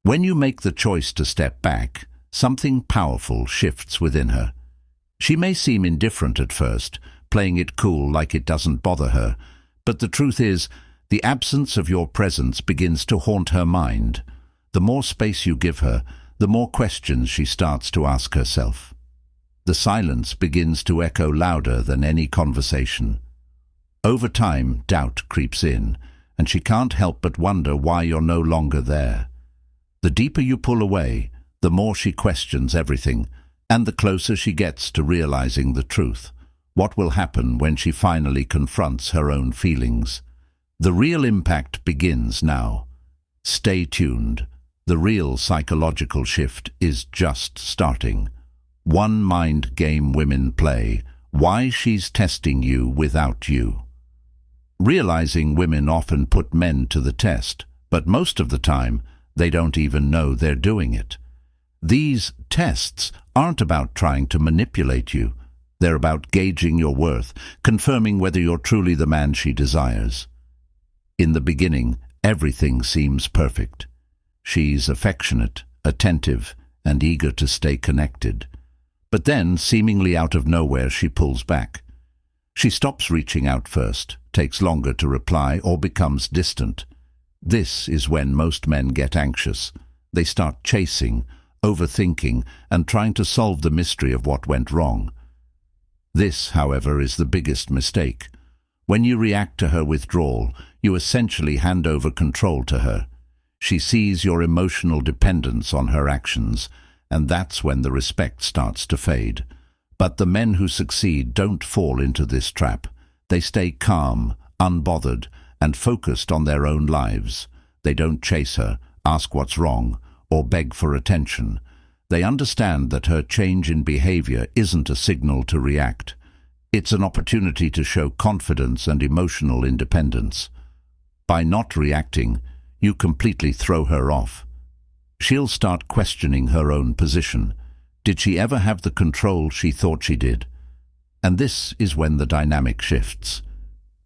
When you make the choice to step back, something powerful shifts within her. She may seem indifferent at first, playing it cool like it doesn't bother her, but the truth is, the absence of your presence begins to haunt her mind. The more space you give her, the more questions she starts to ask herself. The silence begins to echo louder than any conversation. Over time, doubt creeps in, and she can't help but wonder why you're no longer there. The deeper you pull away, the more she questions everything, and the closer she gets to realizing the truth. What will happen when she finally confronts her own feelings? The real impact begins now. Stay tuned. The real psychological shift is just starting. One mind game women play. Why she's testing you without you. Realizing women often put men to the test, but most of the time, they don't even know they're doing it. These tests aren't about trying to manipulate you. They're about gauging your worth, confirming whether you're truly the man she desires. In the beginning, everything seems perfect. She's affectionate, attentive, and eager to stay connected. But then, seemingly out of nowhere, she pulls back. She stops reaching out first, takes longer to reply, or becomes distant. This is when most men get anxious. They start chasing, overthinking, and trying to solve the mystery of what went wrong. This, however, is the biggest mistake. When you react to her withdrawal, you essentially hand over control to her. She sees your emotional dependence on her actions, and that's when the respect starts to fade. But the men who succeed don't fall into this trap. They stay calm, unbothered, and focused on their own lives. They don't chase her, ask what's wrong, or beg for attention. They understand that her change in behavior isn't a signal to react. It's an opportunity to show confidence and emotional independence. By not reacting, you completely throw her off. She'll start questioning her own position. Did she ever have the control she thought she did? And this is when the dynamic shifts.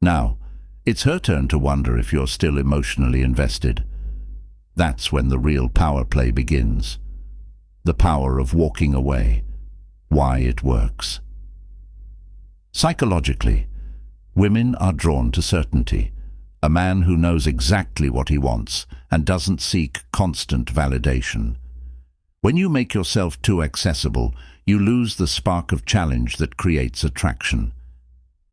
Now, it's her turn to wonder if you're still emotionally invested. That's when the real power play begins. The power of walking away. Why it works. Psychologically, women are drawn to certainty. A man who knows exactly what he wants and doesn't seek constant validation. When you make yourself too accessible, you lose the spark of challenge that creates attraction.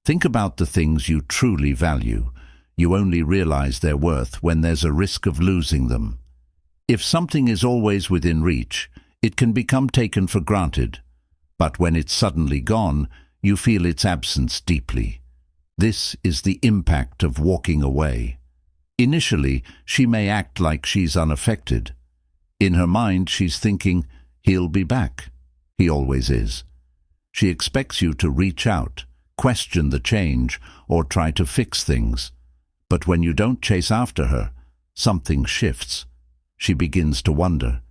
Think about the things you truly value. You only realize their worth when there's a risk of losing them. If something is always within reach, it can become taken for granted. But when it's suddenly gone, you feel its absence deeply. This is the impact of walking away. Initially, she may act like she's unaffected. In her mind, she's thinking, he'll be back. He always is. She expects you to reach out, question the change, or try to fix things. But when you don't chase after her, something shifts. She begins to wonder,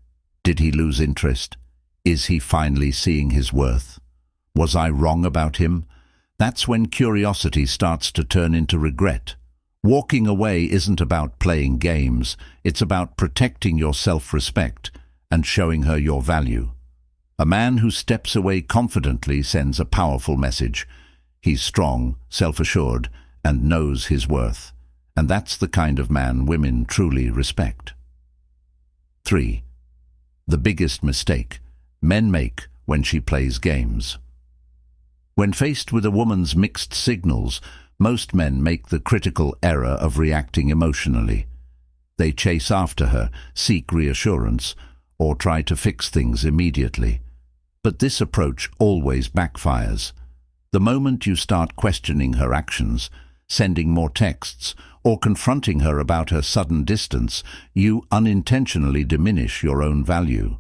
did he lose interest? Is he finally seeing his worth? Was I wrong about him? That's when curiosity starts to turn into regret. Walking away isn't about playing games. It's about protecting your self-respect and showing her your value. A man who steps away confidently sends a powerful message. He's strong, self-assured, and knows his worth. And that's the kind of man women truly respect. 3. The biggest mistake men make when she plays games. When faced with a woman's mixed signals, most men make the critical error of reacting emotionally. They chase after her, seek reassurance, or try to fix things immediately. But this approach always backfires. The moment you start questioning her actions, sending more texts, or confronting her about her sudden distance, you unintentionally diminish your own value.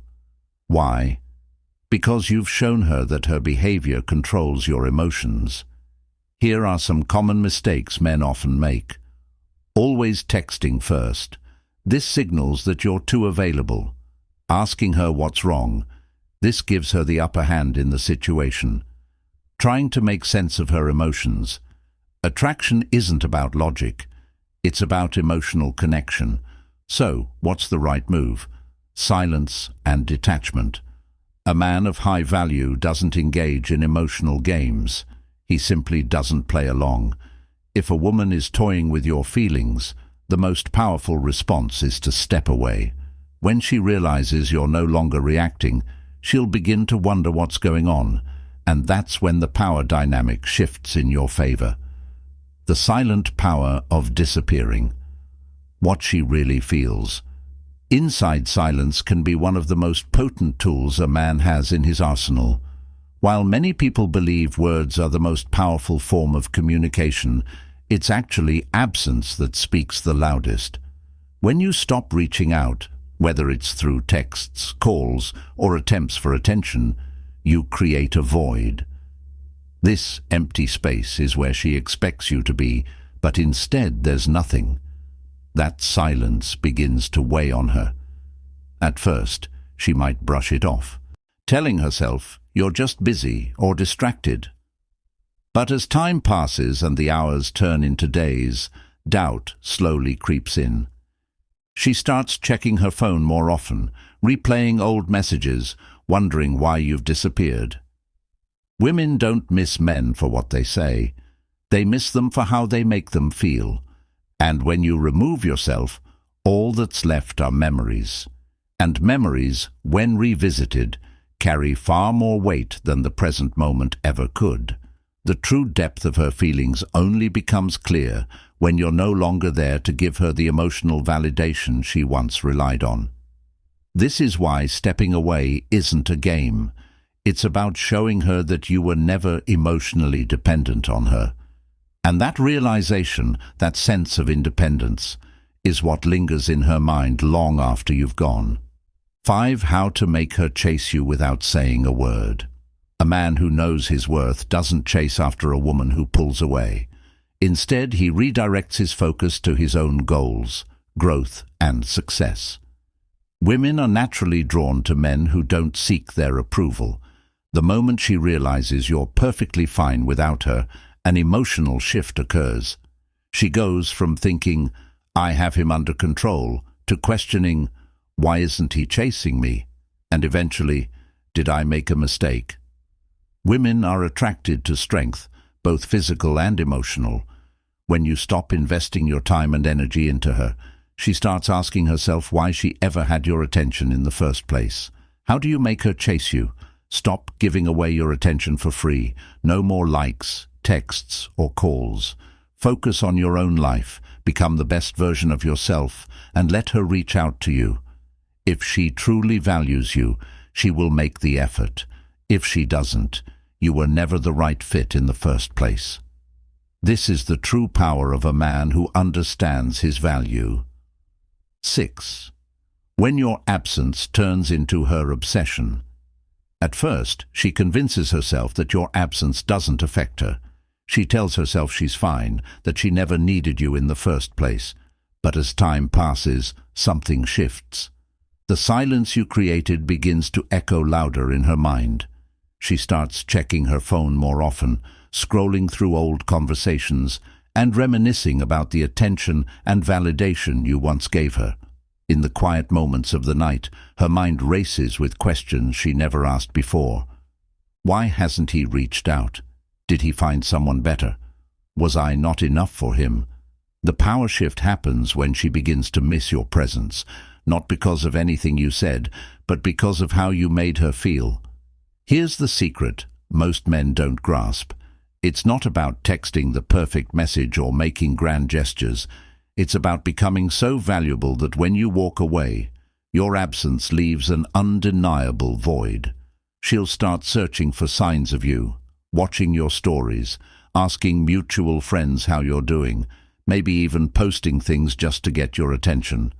Why? Because you've shown her that her behavior controls your emotions. Here are some common mistakes men often make. Always texting first. This signals that you're too available. Asking her what's wrong. This gives her the upper hand in the situation. Trying to make sense of her emotions. Attraction isn't about logic. It's about emotional connection. So, what's the right move? silence, and detachment. A man of high value doesn't engage in emotional games. He simply doesn't play along. If a woman is toying with your feelings, the most powerful response is to step away. When she realizes you're no longer reacting, she'll begin to wonder what's going on, and that's when the power dynamic shifts in your favor. The silent power of disappearing. What she really feels. Inside silence can be one of the most potent tools a man has in his arsenal. While many people believe words are the most powerful form of communication, it's actually absence that speaks the loudest. When you stop reaching out, whether it's through texts, calls, or attempts for attention, you create a void. This empty space is where she expects you to be, but instead there's nothing. That silence begins to weigh on her. At first, she might brush it off, telling herself you're just busy or distracted. But as time passes and the hours turn into days, doubt slowly creeps in. She starts checking her phone more often, replaying old messages, wondering why you've disappeared. Women don't miss men for what they say. They miss them for how they make them feel. And when you remove yourself, all that's left are memories. And memories, when revisited, carry far more weight than the present moment ever could. The true depth of her feelings only becomes clear when you're no longer there to give her the emotional validation she once relied on. This is why stepping away isn't a game. It's about showing her that you were never emotionally dependent on her. And that realization, that sense of independence, is what lingers in her mind long after you've gone. 5. How to make her chase you without saying a word. A man who knows his worth doesn't chase after a woman who pulls away. Instead, he redirects his focus to his own goals, growth, and success. Women are naturally drawn to men who don't seek their approval. The moment she realizes you're perfectly fine without her, an emotional shift occurs. She goes from thinking, "I have him under control," to questioning, "Why isn't he chasing me?" And eventually, "Did I make a mistake?" Women are attracted to strength, both physical and emotional. When you stop investing your time and energy into her, she starts asking herself why she ever had your attention in the first place. How do you make her chase you? Stop giving away your attention for free. No more likes, texts, or calls. Focus on your own life, become the best version of yourself, and let her reach out to you. If she truly values you, she will make the effort. If she doesn't, you were never the right fit in the first place. This is the true power of a man who understands his value. 6. When your absence turns into her obsession. At first, she convinces herself that your absence doesn't affect her. She tells herself she's fine, that she never needed you in the first place. But as time passes, something shifts. The silence you created begins to echo louder in her mind. She starts checking her phone more often, scrolling through old conversations, and reminiscing about the attention and validation you once gave her. In the quiet moments of the night, her mind races with questions she never asked before. Why hasn't he reached out? Did he find someone better? Was I not enough for him? The power shift happens when she begins to miss your presence, not because of anything you said, but because of how you made her feel. Here's the secret most men don't grasp. It's not about texting the perfect message or making grand gestures. It's about becoming so valuable that when you walk away, your absence leaves an undeniable void. She'll start searching for signs of you, watching your stories, asking mutual friends how you're doing, maybe even posting things just to get your attention.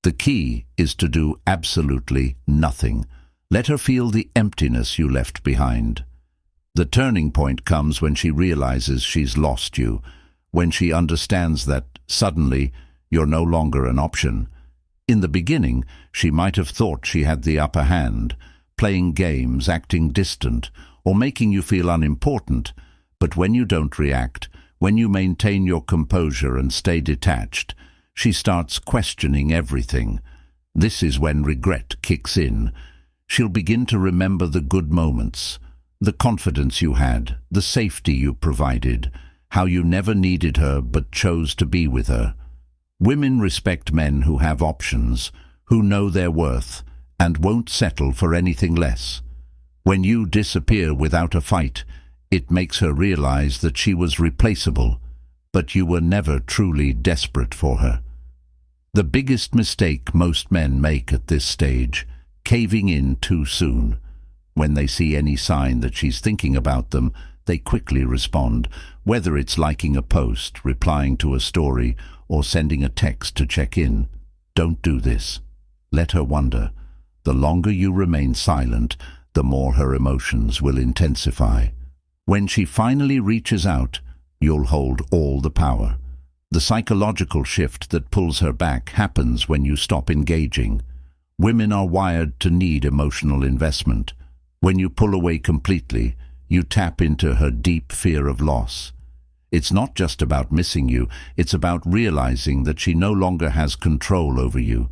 The key is to do absolutely nothing. Let her feel the emptiness you left behind. The turning point comes when she realizes she's lost you, when she understands that, suddenly, you're no longer an option. In the beginning, she might have thought she had the upper hand, playing games, acting distant, or making you feel unimportant. But when you don't react, when you maintain your composure and stay detached, she starts questioning everything. This is when regret kicks in. She'll begin to remember the good moments, the confidence you had, the safety you provided, how you never needed her but chose to be with her. Women respect men who have options, who know their worth, and won't settle for anything less. When you disappear without a fight, it makes her realize that she was replaceable, but you were never truly desperate for her. The biggest mistake most men make at this stage, caving in too soon. When they see any sign that she's thinking about them, they quickly respond, whether it's liking a post, replying to a story, or sending a text to check in. Don't do this. Let her wonder. The longer you remain silent, the more her emotions will intensify. When she finally reaches out, you'll hold all the power. The psychological shift that pulls her back happens when you stop engaging. Women are wired to need emotional investment. When you pull away completely, you tap into her deep fear of loss. It's not just about missing you, it's about realizing that she no longer has control over you.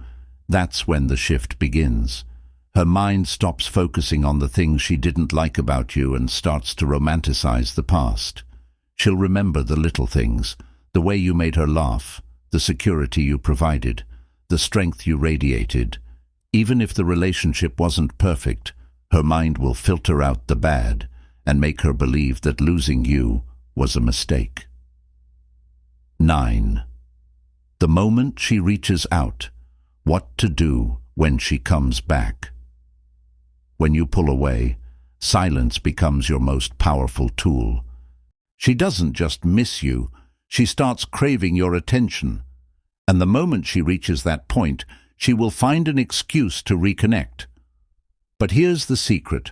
That's when the shift begins. Her mind stops focusing on the things she didn't like about you and starts to romanticize the past. She'll remember the little things, the way you made her laugh, the security you provided, the strength you radiated. Even if the relationship wasn't perfect, her mind will filter out the bad and make her believe that losing you was a mistake. 9. The moment she reaches out, what to do when she comes back. When you pull away, silence becomes your most powerful tool. She doesn't just miss you, she starts craving your attention. And the moment she reaches that point, she will find an excuse to reconnect. But here's the secret.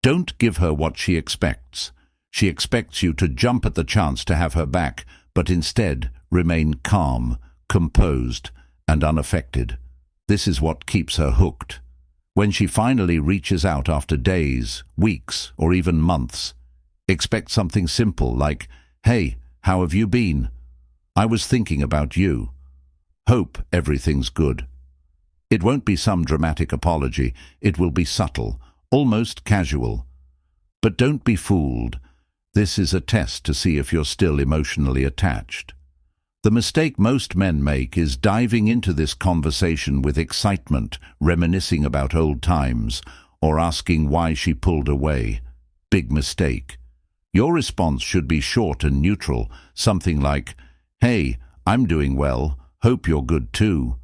Don't give her what she expects. She expects you to jump at the chance to have her back, but instead remain calm, composed, and unaffected. This is what keeps her hooked. When she finally reaches out after days, weeks, or even months, expect something simple like, "Hey, how have you been? I was thinking about you. Hope everything's good." It won't be some dramatic apology. It will be subtle, almost casual. But don't be fooled. This is a test to see if you're still emotionally attached. The mistake most men make is diving into this conversation with excitement, reminiscing about old times, or asking why she pulled away. Big mistake. Your response should be short and neutral, something like, "Hey, I'm doing well, hope you're good too."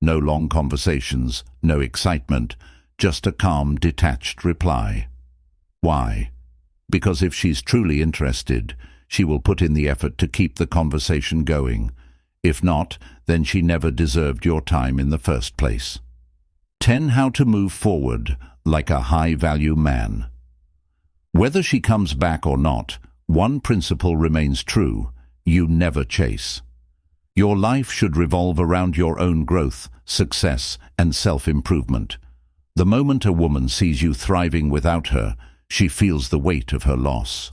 No long conversations, no excitement, just a calm, detached reply. Why? Because if she's truly interested, she will put in the effort to keep the conversation going. If not, then she never deserved your time in the first place. 10. How to move forward like a high-value man. Whether she comes back or not, one principle remains true: you never chase. Your life should revolve around your own growth, success, and self-improvement. The moment a woman sees you thriving without her, she feels the weight of her loss.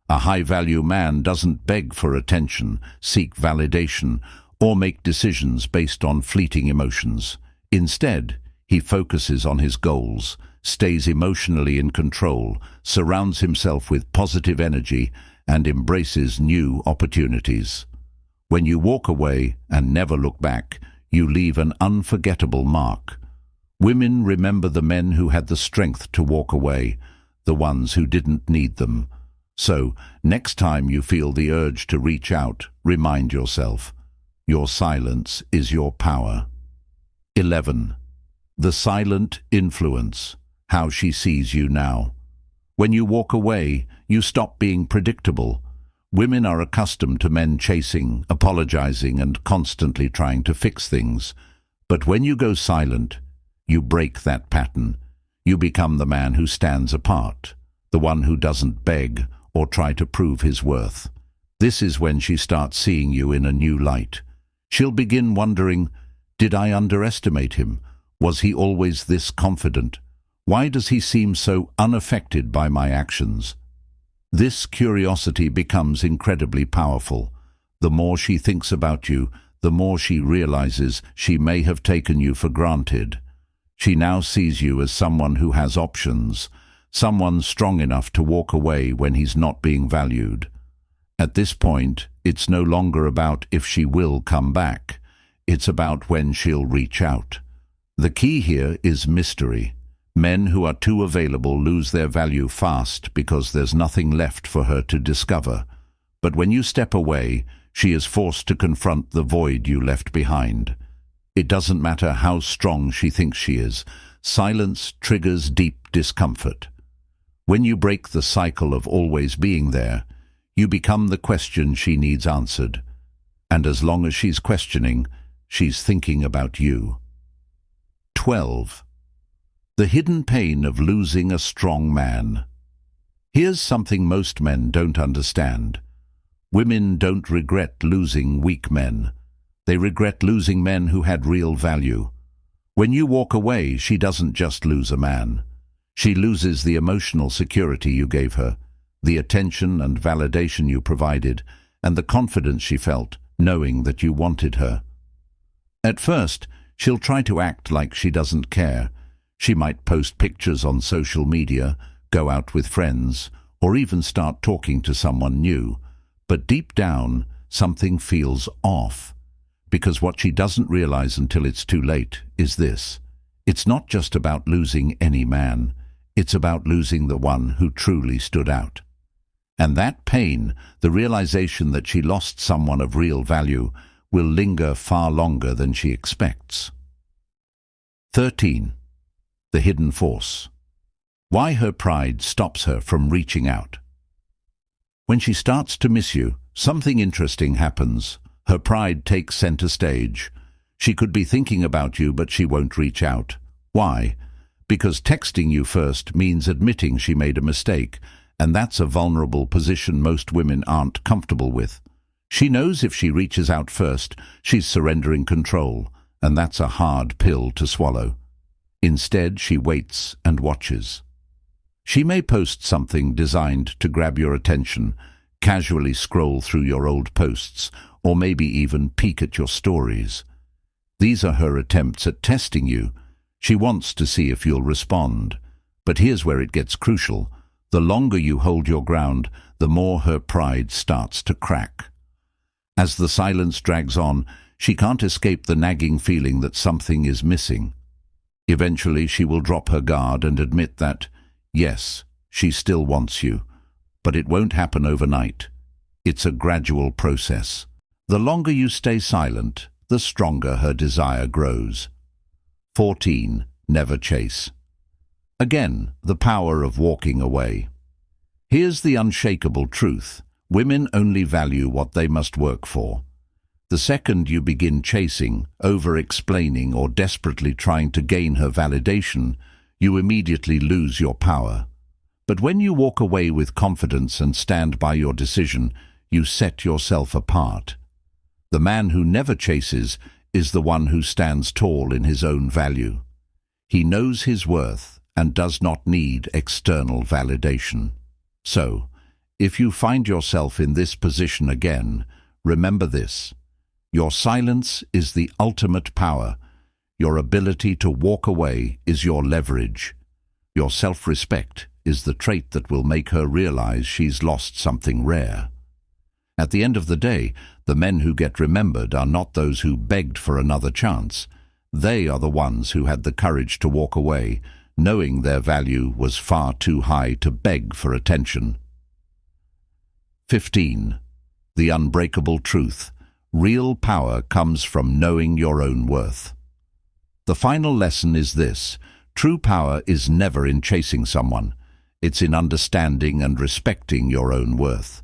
A high-value man doesn't beg for attention, seek validation, or make decisions based on fleeting emotions. Instead, he focuses on his goals, stays emotionally in control, surrounds himself with positive energy, and embraces new opportunities. When you walk away and never look back, you leave an unforgettable mark. Women remember the men who had the strength to walk away, the ones who didn't need them. So, next time you feel the urge to reach out, remind yourself, your silence is your power. 11. The silent influence, how she sees you now. When you walk away, you stop being predictable. Women are accustomed to men chasing, apologizing, and constantly trying to fix things. But when you go silent, you break that pattern. You become the man who stands apart, the one who doesn't beg or try to prove his worth. This is when she starts seeing you in a new light. She'll begin wondering, did I underestimate him? Was he always this confident? Why does he seem so unaffected by my actions? This curiosity becomes incredibly powerful. The more she thinks about you, the more she realizes she may have taken you for granted, She now sees you as someone who has options, someone strong enough to walk away when he's not being valued. At this point, it's no longer about if she will come back. It's about when she'll reach out. The key here is mystery. Men who are too available lose their value fast because there's nothing left for her to discover. But when you step away, she is forced to confront the void you left behind. It doesn't matter how strong she thinks she is. Silence triggers deep discomfort. When you break the cycle of always being there, you become the question she needs answered. And as long as she's questioning, she's thinking about you. 12. The hidden pain of losing a strong man. Here's something most men don't understand. Women don't regret losing weak men. They regret losing men who had real value. When you walk away, she doesn't just lose a man. She loses the emotional security you gave her, the attention and validation you provided, and the confidence she felt, knowing that you wanted her. At first, she'll try to act like she doesn't care. She might post pictures on social media, go out with friends, or even start talking to someone new. But deep down, something feels off. Because what she doesn't realize until it's too late is this. It's not just about losing any man. It's about losing the one who truly stood out. And that pain, the realization that she lost someone of real value, will linger far longer than she expects. 13. The hidden force. Why her pride stops her from reaching out. When she starts to miss you, something interesting happens. Her pride takes center stage. She could be thinking about you, but she won't reach out. Why? Because texting you first means admitting she made a mistake, and that's a vulnerable position most women aren't comfortable with. She knows if she reaches out first, she's surrendering control, and that's a hard pill to swallow. Instead, she waits and watches. She may post something designed to grab your attention, casually scroll through your old posts, or maybe even peek at your stories. These are her attempts at testing you. She wants to see if you'll respond. But here's where it gets crucial. The longer you hold your ground, the more her pride starts to crack. As the silence drags on, she can't escape the nagging feeling that something is missing. Eventually, she will drop her guard and admit that, yes, she still wants you, but it won't happen overnight. It's a gradual process. The longer you stay silent, the stronger her desire grows. 14. Never chase. Again, the power of walking away. Here's the unshakable truth. Women only value what they must work for. The second you begin chasing, over-explaining, or desperately trying to gain her validation, you immediately lose your power. But when you walk away with confidence and stand by your decision, you set yourself apart. The man who never chases is the one who stands tall in his own value. He knows his worth and does not need external validation. So, if you find yourself in this position again, remember this. Your silence is the ultimate power. Your ability to walk away is your leverage. Your self-respect is the trait that will make her realize she's lost something rare. At the end of the day, the men who get remembered are not those who begged for another chance. They are the ones who had the courage to walk away, knowing their value was far too high to beg for attention. 15. The unbreakable truth. Real power comes from knowing your own worth. The final lesson is this. True power is never in chasing someone. It's in understanding and respecting your own worth.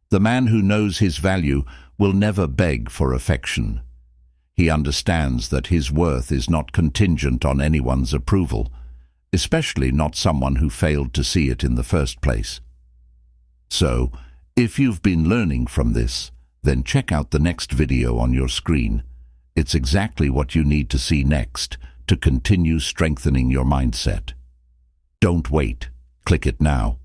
The man who knows his value will never beg for affection. He understands that his worth is not contingent on anyone's approval, especially not someone who failed to see it in the first place. So, if you've been learning from this, then check out the next video on your screen. It's exactly what you need to see next to continue strengthening your mindset. Don't wait. Click it now.